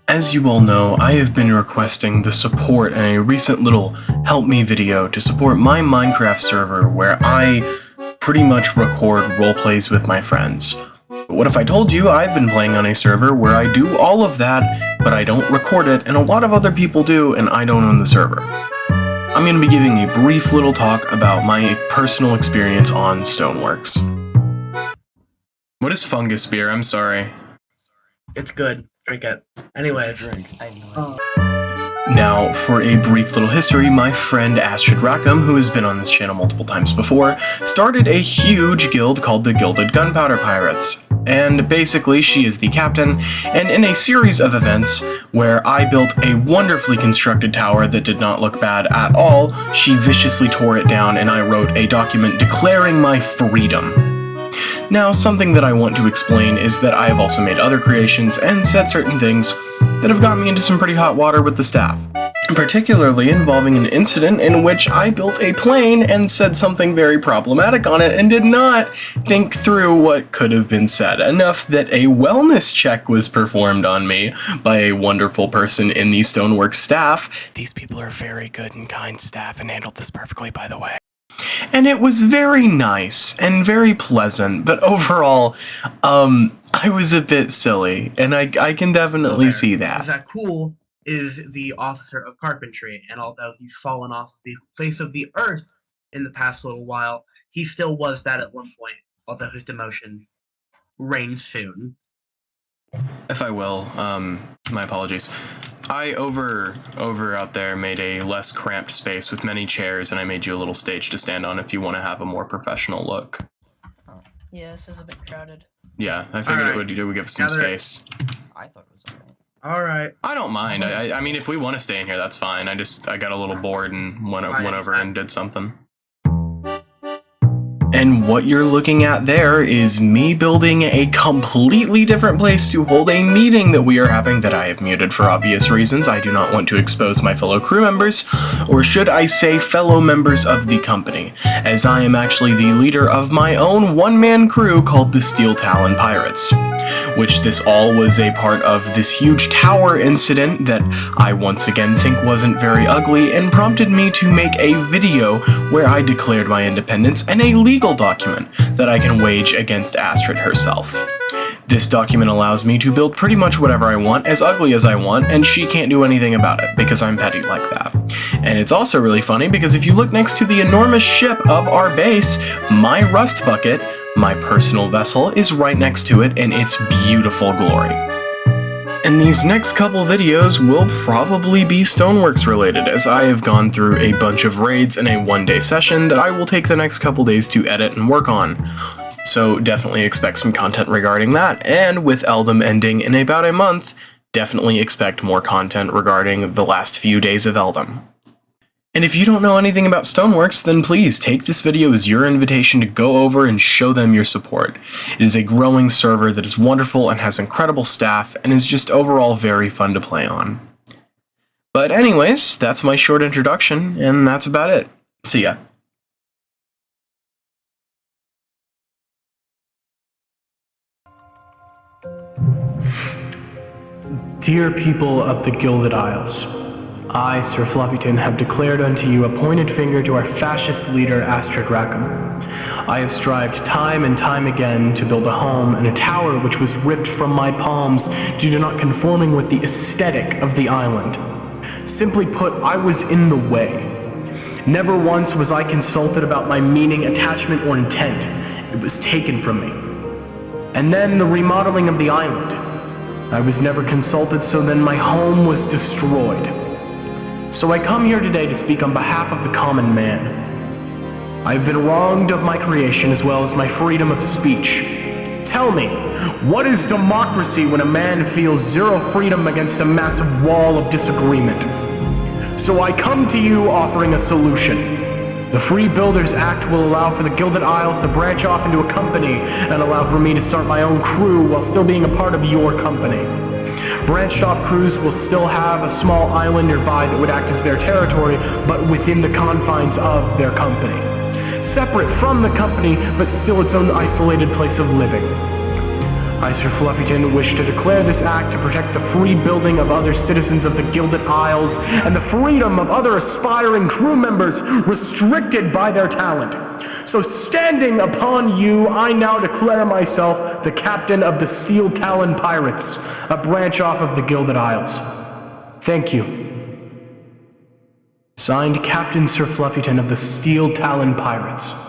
As you all know, I have been requesting the support in a recent little help me video to support my Minecraft server where I pretty much record roleplays with my friends. But what if I told you I've been playing on a server where I do all of that, but I don't record it, and a lot of other people do, and I don't own the server? I'm going to be giving a brief little talk about my personal experience on Stoneworks. What is fungus beer? I'm sorry. It's good. Drink it. Anyway. Now, for a brief little history, my friend Astrid Rackham, who has been on this channel multiple times before, started a huge guild called the Gilded Gunpowder Pirates. And basically, she is the captain, and in a series of events where I built a wonderfully constructed tower that did not look bad at all, she viciously tore it down and I wrote a document declaring my freedom. Now, something that I want to explain is that I have also made other creations and said certain things that have gotten me into some pretty hot water with the staff, particularly involving an incident in which I built a plane and said something very problematic on it and did not think through what could have been said, enough that a wellness check was performed on me by a wonderful person in the Stoneworks staff. These people are very good and kind staff and handled this perfectly, by the way. And it was very nice and very pleasant, but overall, I was a bit silly, and I can definitely see that. Zakul is the officer of carpentry, and although he's fallen off the face of the earth in the past little while, he still was that at one point, although his demotion reigns soon. If I will, my apologies. I over out there made a less cramped space with many chairs, and I made you a little stage to stand on if you want to have a more professional look. Yeah, this is a bit crowded. Yeah, I figured it would give some space. I thought it was alright. Alright. I don't mind. I mean, if we want to stay in here, that's fine. I got a little bored and went over and did something. And what you're looking at there is me building a completely different place to hold a meeting that we are having that I have muted for obvious reasons. I do not want to expose my fellow crew members, or should I say fellow members of the company, as I am actually the leader of my own one-man crew called the Steel Talon Pirates, which this all was a part of this huge tower incident that I once again think wasn't very ugly and prompted me to make a video where I declared my independence and a legal document that I can wage against Astrid herself. This document allows me to build pretty much whatever I want, as ugly as I want, and she can't do anything about it, because I'm petty like that. And it's also really funny because if you look next to the enormous ship of our base, my rust bucket, my personal vessel, is right next to it in its beautiful glory. And these next couple videos will probably be Stoneworks related, as I have gone through a bunch of raids in a one-day session that I will take the next couple days to edit and work on. So definitely expect some content regarding that, and with Eldom ending in about a month, definitely expect more content regarding the last few days of Eldom. And if you don't know anything about Stoneworks, then please take this video as your invitation to go over and show them your support. It is a growing server that is wonderful and has incredible staff and is just overall very fun to play on. But anyways, that's my short introduction, and that's about it. See ya. Dear people of the Gilded Isles, I, Sir Fluffyton, have declared unto you a pointed finger to our fascist leader, Astrid Rackham. I have strived time and time again to build a home and a tower which was ripped from my palms due to not conforming with the aesthetic of the island. Simply put, I was in the way. Never once was I consulted about my meaning, attachment, or intent. It was taken from me. And then the remodeling of the island. I was never consulted, so then my home was destroyed. So I come here today to speak on behalf of the common man. I have been wronged of my creation as well as my freedom of speech. Tell me, what is democracy when a man feels zero freedom against a massive wall of disagreement? So I come to you offering a solution. The Free Builders Act will allow for the Gilded Isles to branch off into a company and allow for me to start my own crew while still being a part of your company. Branched off crews will still have a small island nearby that would act as their territory, but within the confines of their company. Separate from the company, but still its own isolated place of living. I, Sir Fluffyton, wish to declare this act to protect the free building of other citizens of the Gilded Isles and the freedom of other aspiring crew members restricted by their talent. So standing upon you, I now declare myself the captain of the Steel Talon Pirates, a branch off of the Gilded Isles. Thank you. Signed, Captain Sir Fluffyton of the Steel Talon Pirates.